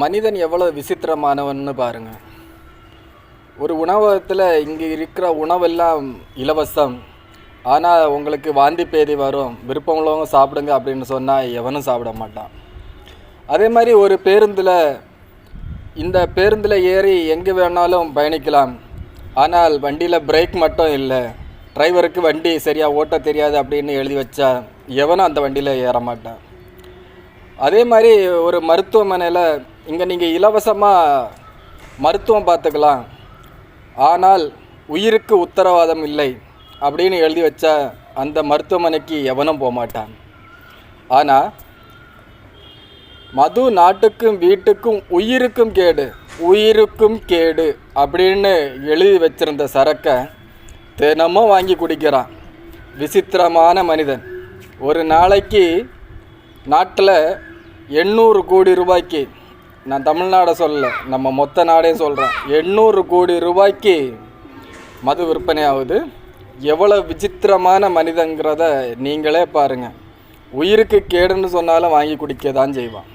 மனிதன் எவ்வளோ விசித்திரமானவன்னு பாருங்கள். ஒரு உணவகத்தில் இங்கே இருக்கிற உணவெல்லாம் இலவசம், ஆனால் உங்களுக்கு வாந்தி பேதி வரும், விருப்பம் உள்ளவங்க சாப்பிடுங்க அப்படின்னு சொன்னால் எவனும் சாப்பிட மாட்டான். அதே மாதிரி ஒரு பேருந்தில், இந்த பேருந்தில் ஏறி எங்கே வேணாலும் பயணிக்கலாம், ஆனால் வண்டியில் பிரேக் மட்டும் இல்லை, டிரைவருக்கு வண்டி சரியாக ஓட்ட தெரியாது அப்படின்னு எழுதி வச்சா எவனும் அந்த வண்டியில் ஏற மாட்டான். அதே மாதிரி ஒரு மருத்துவமனையில் இங்கே நீங்கள் இலவசமாக மருத்துவம் பார்த்துக்கலாம், ஆனால் உயிருக்கு உத்தரவாதம் இல்லை அப்படின்னு எழுதி வச்சா அந்த மருத்துவமனைக்கு எவனும் போக மாட்டான். ஆனால் மது நாட்டுக்கும் வீட்டுக்கும் உயிருக்கும் கேடு அப்படின்னு எழுதி வச்சிருந்த சரக்கை தினமும் வாங்கி குடிக்கிறான். விசித்திரமான மனிதன். ஒரு நாளைக்கு நாட்டில் 800 கோடி ரூபாய்க்கு, நான் தமிழ்நாடை சொல்லலை, நம்ம மொத்த நாடையும் சொல்கிறேன், 800 கோடி ரூபாய்க்கு மது விற்பனை ஆகுது. எவ்வளோ விசித்திரமான மனிதங்கிறத நீங்களே பாருங்கள். உயிருக்கு கேடுன்னு சொன்னாலும் வாங்கி குடிக்க தான் செய்வான்.